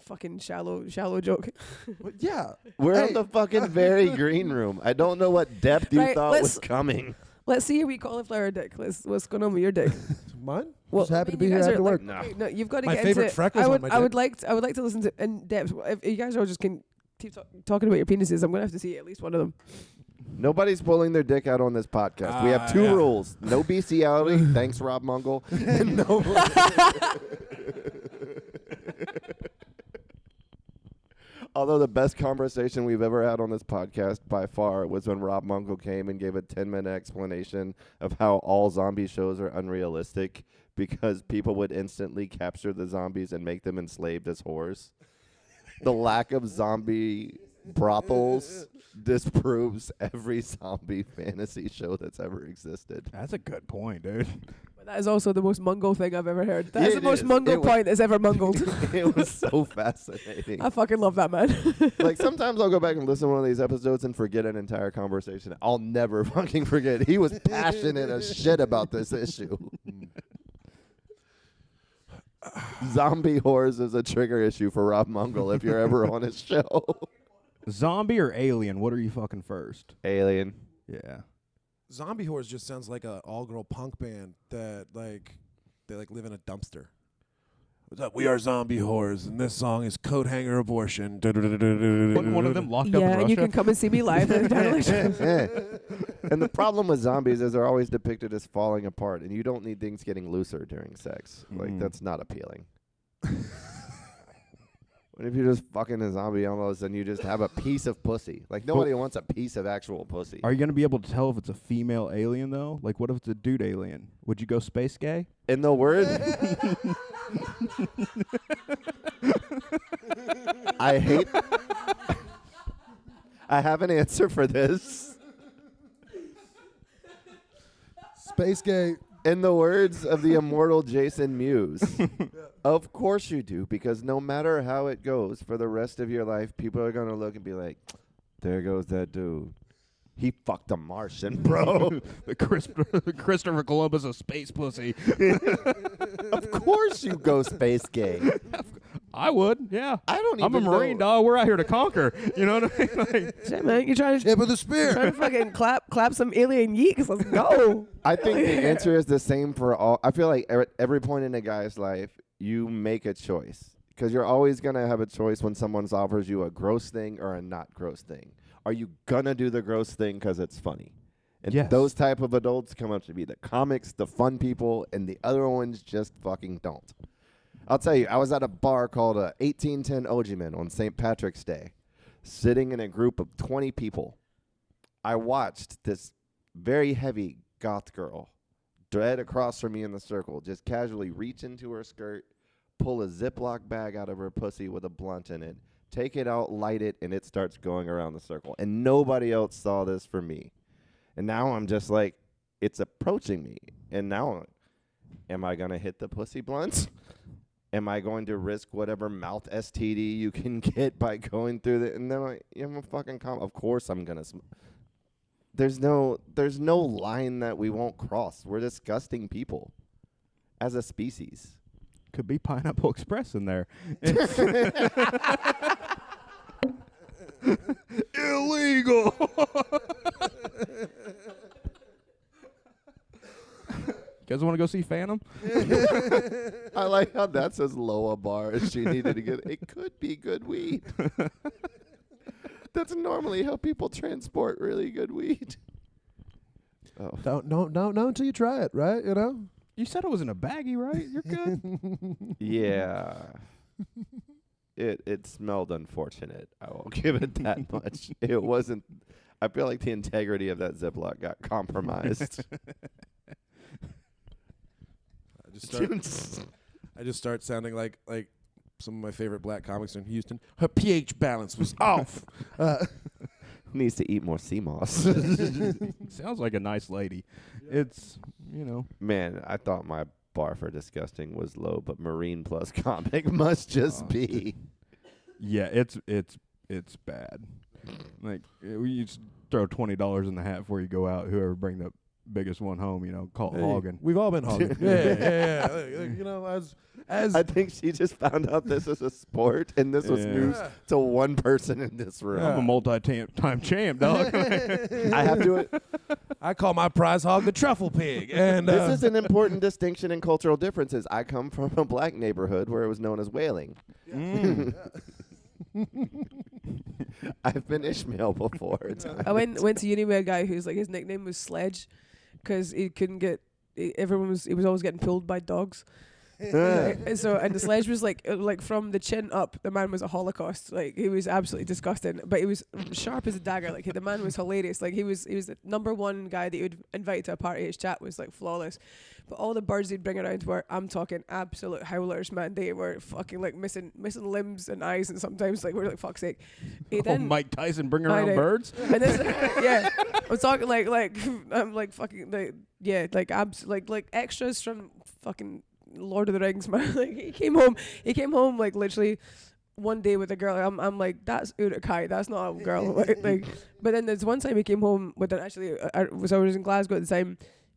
fucking shallow joke. Well, yeah. We're Hey. in the fucking very green room. I don't know what depth you Right, thought let's- was coming. Let's see your wee cauliflower dick. What's going on with your dick? Mine? Well, Just happy I to mean, be you here guys after are, work. No. Okay, no, you've got to My get favorite into freckles I on would, my I would dick. like to listen to in depth. If you guys are just keep talking about your penises, I'm gonna have to see at least one of them. Nobody's pulling their dick out on this podcast. We have two yeah. rules: no bestiality. Thanks, Rob Mongol. And no. Although the best conversation we've ever had on this podcast by far was when Rob Mongol came and gave a 10-minute explanation of how all zombie shows are unrealistic because people would instantly capture the zombies and make them enslaved as whores. The lack of zombie brothels disproves every zombie fantasy show that's ever existed. That's a good point, dude. But that is also the most Mungo thing I've ever heard. That is It the most is. Mungo It was- point that's ever mungled. It was so fascinating. I fucking love that man. Like, sometimes I'll go back and listen to one of these episodes and forget an entire conversation. I'll never fucking forget. He was passionate as shit about this issue. Zombie whores is a trigger issue for Rob Mongol if you're ever on his show. Zombie or alien? What are you fucking first? Alien. Yeah. Zombie Whores just sounds like a all-girl punk band that they live in a dumpster. What's up? We are Zombie Whores, and this song is Coat Hanger Abortion. Wasn't one of them locked up in yeah, Russia? and you can come and see me live. At the Yeah. And the problem with zombies is they're always depicted as falling apart, and you don't need things getting looser during sex. Like, that's not appealing. What if you're just fucking a zombie almost and you just have a piece of pussy? Like, nobody wants a piece of actual pussy. Are you going to be able to tell if it's a female alien, though? Like, what if it's a dude alien? Would you go space gay? In the word, I hate. I have an answer for this. Spacegate. In the words of the immortal Jason Mewes, of course you do, because no matter how it goes for the rest of your life, people are going to look and be like, there goes that dude. He fucked a Martian, bro. The Christopher Columbus of space pussy. Of course you go space gay. I would, yeah. I don't even I'm a Marine, know. dog. We're out here to conquer. You know what I mean? Like, Shit, man, you trying to Tip of the spear. fucking clap some alien yeeks? Let's go. I think the answer is the same for all. I feel like at every point in a guy's life, you make a choice. Because you're always going to have a choice when someone offers you a gross thing or a not gross thing. Are you going to do the gross thing because it's funny? And Yes. those type of adults come up to be the comics, the fun people, and the other ones just fucking don't. I'll tell you, I was at a bar called 1810 Ojiman on St. Patrick's Day, sitting in a group of 20 people. I watched this very heavy goth girl dead across from me in the circle just casually reach into her skirt, pull a Ziploc bag out of her pussy with a blunt in it, take it out, light it, and it starts going around the circle. And nobody else saw this for me. And now I'm just like, it's approaching me. And now, am I going to hit the pussy blunts? Am I going to risk whatever mouth STD you can get by going through the? And then I'm a fucking Of course I'm gonna. There's no line that we won't cross. We're disgusting people, as a species. could be Pineapple Express in there. Illegal. You guys want to go see Phantom? I like how that's as low a bar as she needed to get. It could be good weed. That's normally how people transport really good weed. Oh, Don't know until you try it, right? You know. You said it was in a baggie, right? You're good. yeah. It smelled unfortunate. I will give it that much. It wasn't. I feel like the integrity of that Ziploc got compromised. I just start sounding like some of my favorite black comics in Houston. Her pH balance was off. Needs to eat more sea moss. Sounds like a nice lady. It's, you know. Man, I thought my bar for disgusting was low, but Marine plus comic must just be. Yeah, it's bad. Like you just throw $20 in the hat before you go out. Whoever bring the biggest one home, you know, call it hogging. We've all been hogging. yeah. You know, as I think she just found out this is a sport, and this was news to one person in this room. I'm a multi-time champ, dog. I have to. I call my prize hog the truffle pig, and This is an important distinction in cultural differences. I come from a black neighborhood where it was known as whaling. I've been Ishmael before. I went to uni with a guy who's like his nickname was Sledge, because he couldn't get. He was always getting pulled by dogs. And the Sledge was like from the chin up, the man was a Holocaust. Like he was absolutely disgusting, but he was sharp as a dagger. Like the man was hilarious. Like he was the number one guy that you would invite to a party. His chat was like flawless, but all the birds he'd bring around were, I'm talking absolute howlers, man. They were fucking like missing limbs and eyes, and sometimes like we're like, fuck's sake. Mike Tyson bringing I around know. birds. And this, yeah, I'm talking like I'm like fucking like extras from fucking Lord of the Rings, man. Like he came home like literally one day with a girl. I'm like, that's Uruk-hai, that's not a girl. like but then there's one time he came home with I was in Glasgow at the time,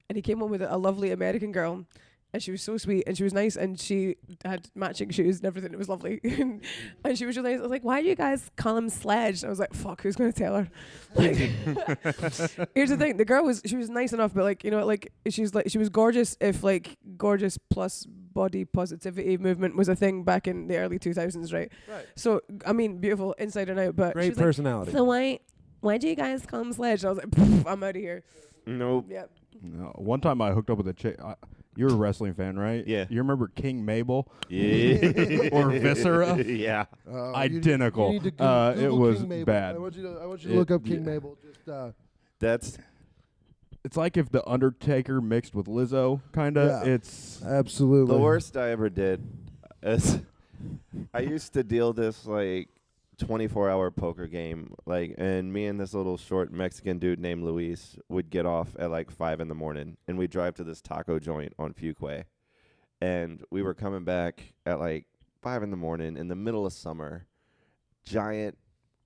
and he came home with a lovely American girl, and she was so sweet and she was nice, and she had matching shoes and everything. It was lovely. And she was really nice. I was like, why do you guys call him Sledge? I was like, fuck, who's gonna tell her? Like, here's the thing, the girl was nice enough, but like, you know, like she was gorgeous if like gorgeous plus body positivity movement was a thing back in the early 2000s, right? So I mean, beautiful inside and out, but great she was personality. like, so why do you guys call him Sledge? I was like, I'm out of here. Nope. Yeah. No, one time I hooked up with a chick. You're a wrestling fan, right? Yeah. You remember King Mabel? Yeah. Or Viscera? Yeah. Identical. You need to It Google was King Mabel. bad. I want you to look up King yeah. Mabel. Just That's It's like if The Undertaker mixed with Lizzo, kind of. Yeah. It's absolutely the worst I ever did. Is I used to deal this like 24-hour poker game, like, and me and this little short Mexican dude named Luis would get off at like 5 in the morning, and we'd drive to this taco joint on Fuquay, and we were coming back at like 5 in the morning in the middle of summer, giant,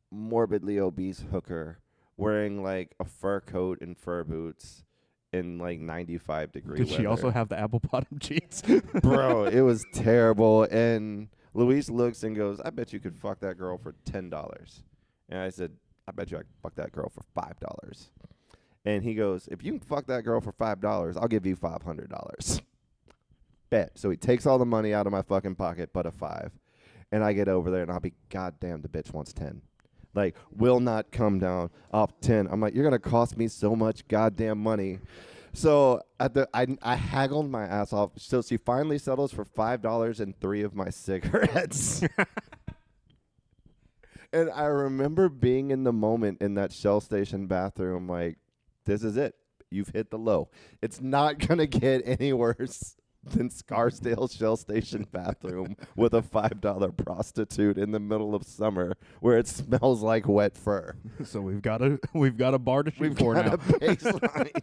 morbidly obese hooker wearing like a fur coat and fur boots in like 95-degree Did she weather. also have the apple bottom jeans? Bro, it was terrible. And Luis looks and goes, I bet you could fuck that girl for $10. And I said, I bet you I could fuck that girl for $5. And he goes, if you can fuck that girl for $5, I'll give you $500. Bet. So he takes all the money out of my fucking pocket but a 5. And I get over there and I'll be, goddamn, the bitch wants 10. Like, will not come down off 10. I'm like, you're going to cost me so much goddamn money. So I haggled my ass off. So she finally settles for $5 and 3 of my cigarettes. And I remember being in the moment in that Shell Station bathroom like, this is it. You've hit the low. It's not going to get any worse than Scarsdale Shell Station bathroom with a $5 prostitute in the middle of summer where it smells like wet fur. So we've got a bar to shoot We've for got now. a baseline.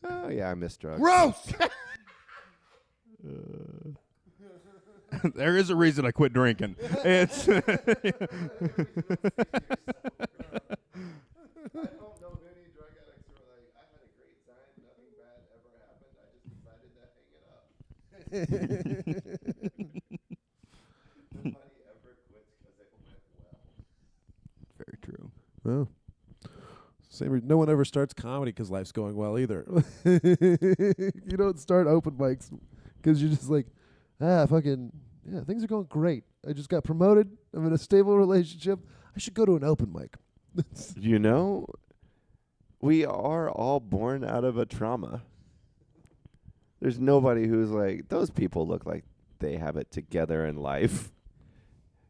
Oh, yeah, I miss drugs. Gross. There is a reason I quit drinking. It's I don't know of any drug addicts who are like, I had a great time, nothing bad ever happened, I just decided to hang it up. Nobody ever quits because it went well. very true. Oh. No one ever starts comedy because life's going well either. You don't start open mics because you're just like, fucking, yeah, things are going great. I just got promoted. I'm in a stable relationship. I should go to an open mic. You know, we are all born out of a trauma. There's nobody who's like, those people look like they have it together in life.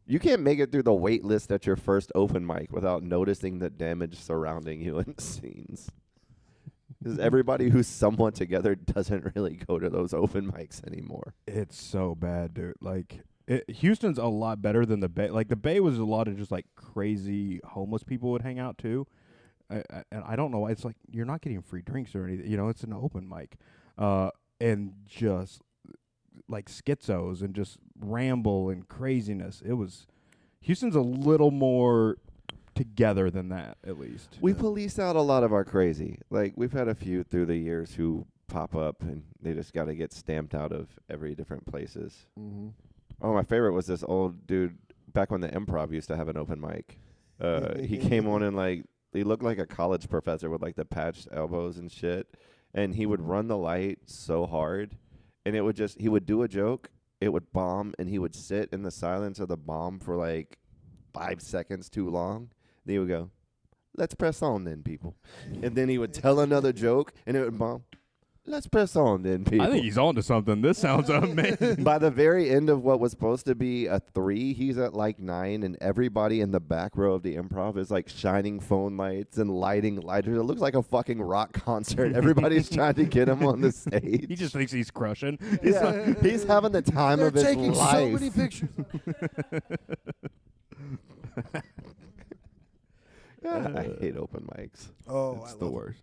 You can't make it through the wait list at your first open mic without noticing the damage surrounding you in the scenes. Because everybody who's somewhat together doesn't really go to those open mics anymore. It's so bad, dude. Like, Houston's a lot better than the Bay. Like, the Bay was a lot of just, like, crazy homeless people would hang out, too. And I don't know why. It's like, you're not getting free drinks or anything. You know, it's an open mic. And just, like, schizos and just ramble and craziness. Houston's a little more together than that, at least. We police out a lot of our crazy. Like, we've had a few through the years who pop up and they just got to get stamped out of every different places. Mm-hmm. Oh, my favorite was this old dude back when the Improv used to have an open mic. He came on and, like, he looked like a college professor with, like, the patched elbows and shit. And he would run the light so hard. And it would just, he would do a joke, it would bomb, and he would sit in the silence of the bomb for, like, 5 seconds too long. Then he would go, let's press on then, people. And then he would tell another joke, and it would bomb. Let's press on then, people. I think he's on to something. This sounds amazing. By the very end of what was supposed to be a 3, he's at like 9, and everybody in the back row of the Improv is like shining phone lights and lighting lighters. It looks like a fucking rock concert. Everybody's trying to get him on the stage. He just thinks he's crushing. Yeah, he's having the time They're of his taking life. so many pictures. Yeah, I hate open mics. Oh, It's the worst.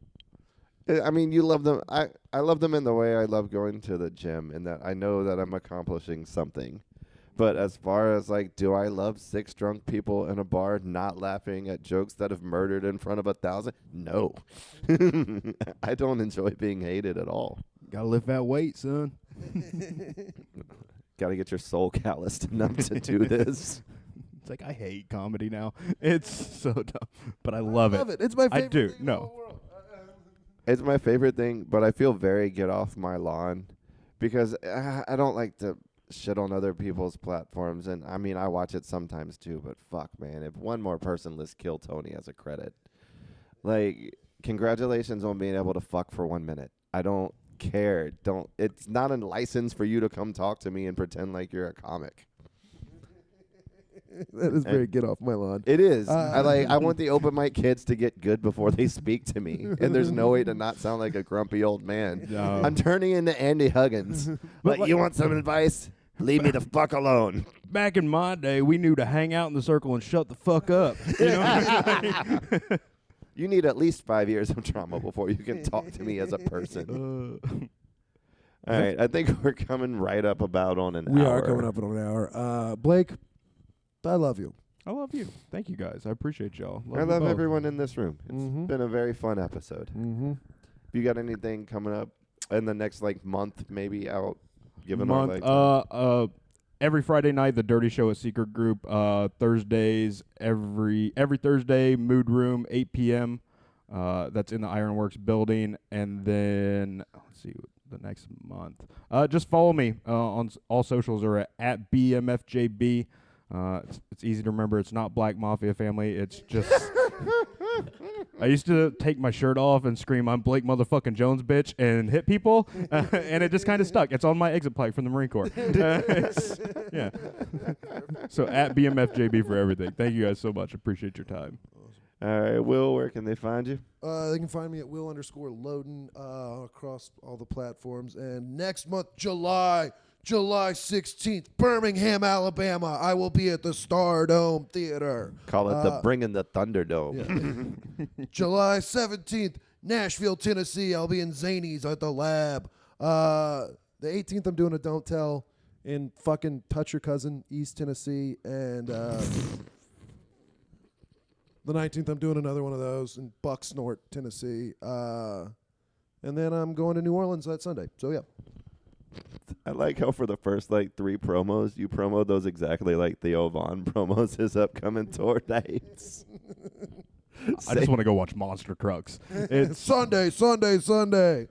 I mean, you love them. I love them in the way I love going to the gym, in that I know that I'm accomplishing something. But as far as, like, do I love 6 drunk people in a bar not laughing at jokes that have murdered in front of 1,000? No. I don't enjoy being hated at all. Gotta lift that weight, son. Got to get your soul calloused enough to do this. It's like, I hate comedy now. It's so dumb. But I love it. It's my favorite I do. thing in the No. whole world. It's my favorite thing, but I feel very get off my lawn because I don't like to shit on other people's platforms. And I mean, I watch it sometimes too, but fuck, man, if one more person lists Kill Tony as a credit, like, congratulations on being able to fuck for 1 minute. I don't care. It's not a license for you to come talk to me and pretend like you're a comic. That is very get off my lawn. It is. I want the open mic kids to get good before they speak to me, and there's no way to not sound like a grumpy old man. No. I'm turning into Andy Huggins. But You want some advice? Leave me the fuck alone. Back in my day, we knew to hang out in the circle and shut the fuck up. You know? You need at least 5 years of trauma before you can talk to me as a person. All right, I think we're coming right up about on an We hour. are coming up on an hour. Blake, I love you. I love you. Thank you guys. I appreciate y'all. I you love both. everyone in this room. It's Mhm. been a very fun episode. Mm-hmm. If you got anything coming up in the next like month, maybe out, given Month, our like every Friday night, the Dirty Show at Secret Group. Thursdays, every Thursday, Mood Room, 8 p.m. That's in the Ironworks building. And then, let's see, the next month. Just follow me on all socials or at BMFJB. It's easy to remember. It's not Black Mafia Family. It's just... I used to take my shirt off and scream, "I'm Blake motherfucking Jones, bitch," and hit people, and it just kind of stuck. It's on my exit plaque from the Marine Corps. Yeah. So at BMFJB for everything. Thank you guys so much. Appreciate your time. All right, Will, where can they find you? They can find me at Will_Loden across all the platforms. And next month, July 16th, Birmingham, Alabama, I will be at the Stardome Theater. Call it the Bringing the Thunderdome. July 17th, Nashville, Tennessee, I'll be in Zanies at the Lab. The 18th, I'm doing a Don't Tell in fucking Touch Your Cousin, East Tennessee. And the 19th, I'm doing another one of those in Bucksnort, Tennessee. And then I'm going to New Orleans that Sunday. So, yeah. I like how for the first like 3 promos, you promote those exactly like Theo Vaughn promos his upcoming tour dates. I just want to go watch Monster Trucks. It's Sunday.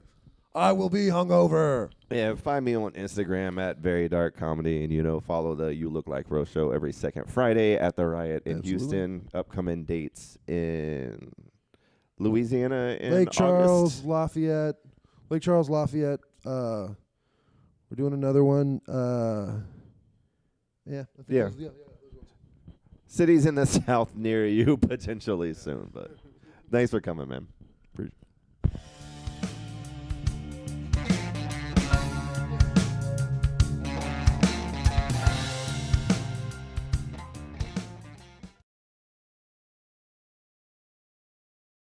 I will be hungover. Yeah, find me on Instagram at Very Dark Comedy, and follow the You Look Like Rose show every second Friday at the Riot in Absolutely. Houston. Upcoming dates in Louisiana in Lake Charles, August. Lafayette. Lake Charles, Lafayette. We're doing another one. Yeah. I think Yeah. those ones. Cities in the south near you potentially soon, but thanks for coming, man.